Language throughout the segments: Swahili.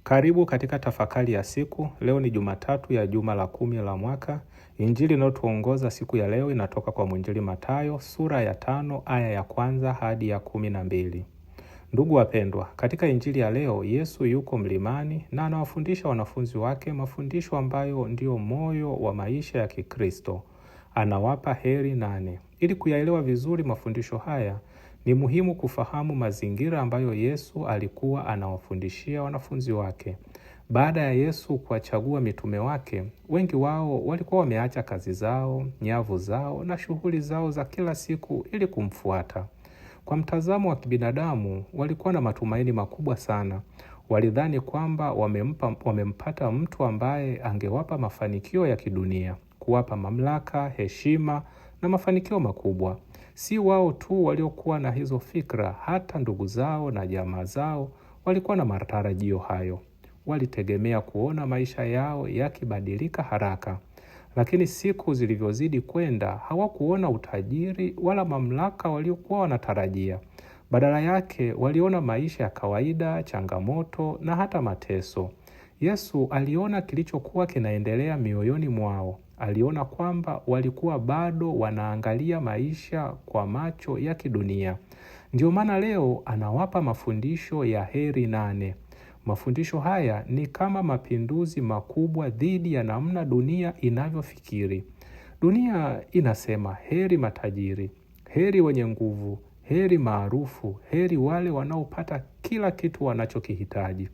Karibu katika tafakari ya siku. Leo ni Jumatatu ya juma la 10 la mwaka. Injili inayotuongoza siku ya leo inatoka kwa mwinjili Mathayo sura ya 5 aya ya 1 hadi ya 12. Ndugu wapendwa, katika injili ya leo Yesu yuko mlimani na anawafundisha wanafunzi wake mafundisho ambayo ndio moyo wa maisha ya Kikristo. Anawapa heri 8. Ili kuyaelewa vizuri mafundisho haya, ni muhimu kufahamu mazingira ambayo Yesu alikuwa anawafundishia wanafunzi wake. Baada ya Yesu kuwachagua mitume wake, wengi wao walikuwa wameacha kazi zao, nyavu zao na shughuli zao za kila siku ili kumfuata. Kwa mtazamo wa kibinadamu, walikuwa na matumaini makubwa sana. Walidhani kwamba wamempata mtu ambaye angewapa mafanikio ya kidunia, kuwapa mamlaka, heshima na mafanikio makubwa. Si wao tu waliokuwa na hizo fikra, hata ndugu zao na jamaa zao walikuwa na matarajio hayo. Walitegemea kuona maisha yao yakibadilika haraka. Lakini siku zilivyozidi kwenda, hawakuona utajiri wala mamlaka waliokuwa wanatarajia. Badala yake waliona maisha ya kawaida, changamoto na hata mateso. Yesu aliona kilichokuwa kinaendelea mioyoni mwao. Aliona kwamba walikuwa bado wanaangalia maisha kwa macho ya kidunia. Ndio maana leo anawapa mafundisho ya heri 8. Mafundisho haya ni kama mapinduzi makubwa dhidi ya namna dunia inavyofikiri. Dunia inasema heri matajiri, heri wenye nguvu, heri maarufu, heri wale wanaopata kila kitu wanachokihitaji.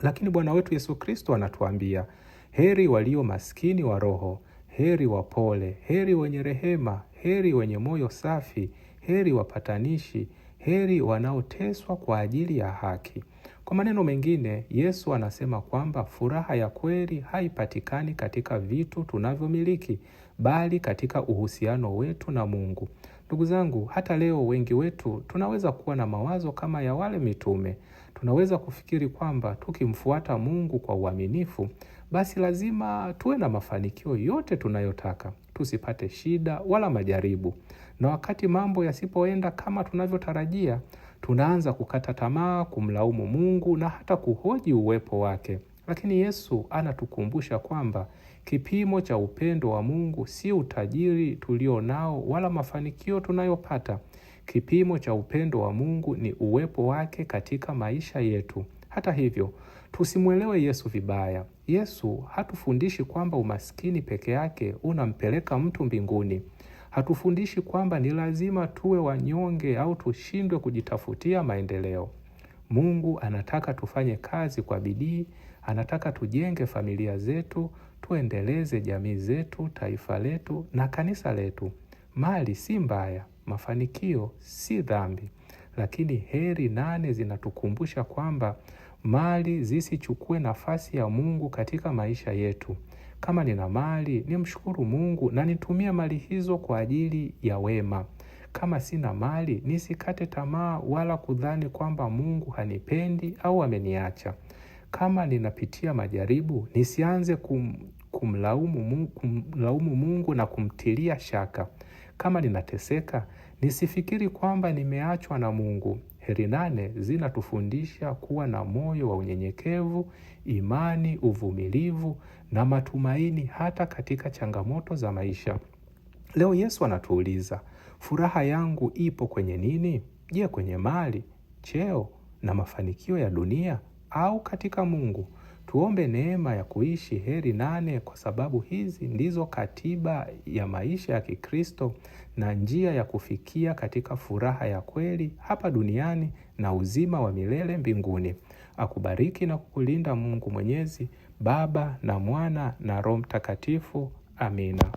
Lakini Bwana wetu Yesu Kristo anatuambia, heri walio maskini wa roho, heri wapole, heri wenye rehema, heri wenye moyo safi, heri wapatanishi, heri wanaoteswa kwa ajili ya haki. Kwa maneno mengine, Yesu anasema kwamba furaha ya kweli haipatikani katika vitu tunavyomiliki, bali katika uhusiano wetu na Mungu. Ndugu zangu, hata leo wengi wetu tunaweza kuwa na mawazo kama ya wale mitume. Tunaweza kufikiri kwamba tukimfuata Mungu kwa uaminifu, basi lazima tuwe na mafanikio yote tunayotaka, tusipate shida wala majaribu. Na wakati mambo yasipoenda kama tunavyotarajia, tunaanza kukata tamaa, kumlaumu Mungu na hata kuhoji uwepo wake. Lakini Yesu anatukumbusha kwamba kipimo cha upendo wa Mungu si utajiri tulio nao wala mafanikio tunayopata. Kipimo cha upendo wa Mungu ni uwepo wake katika maisha yetu. Hata hivyo, tusimuelewe Yesu vibaya. Yesu hatufundishi kwamba umaskini peke yake unampeleka mtu mbinguni. Hatufundishi kwamba ni lazima tuwe wanyonge au tushindwe kujitafutia maendeleo. Mungu anataka tufanye kazi kwa bidii, anataka tujenge familia zetu, tuendeleze jamii zetu, taifa letu na kanisa letu. Mali si mbaya, mafanikio si dhambi, lakini heri 8 zinatukumbusha kwamba mali zisichukue nafasi ya Mungu katika maisha yetu. Kama nina mali, nimshukuru Mungu na nitumie mali hizo kwa ajili ya wema. Kama sina mali, nisikate tamaa wala kudhani kwamba Mungu hanipendi au ameniacha. Kama ninapitia majaribu, nisianze kumlaumu Mungu na kumtilia shaka. Kama ninateseka, nisifikiri kwamba nimeachwa na Mungu. Heri 8 zinatufundisha kuwa na moyo wa unyenyekevu, imani, uvumilivu na matumaini hata katika changamoto za maisha. Leo Yesu anatuuliza, furaha yangu ipo kwenye nini? Je, kwenye mali, cheo na mafanikio ya dunia au katika Mungu? Tuombe neema ya kuishi heri 8 kwa sababu hizi ndizo katiba ya maisha ya Kikristo na njia ya kufikia katika furaha ya kweli hapa duniani na uzima wa milele mbinguni. Akubariki na kukulinda Mungu Mwenyezi, Baba na Mwana na Roho Mtakatifu. Amina.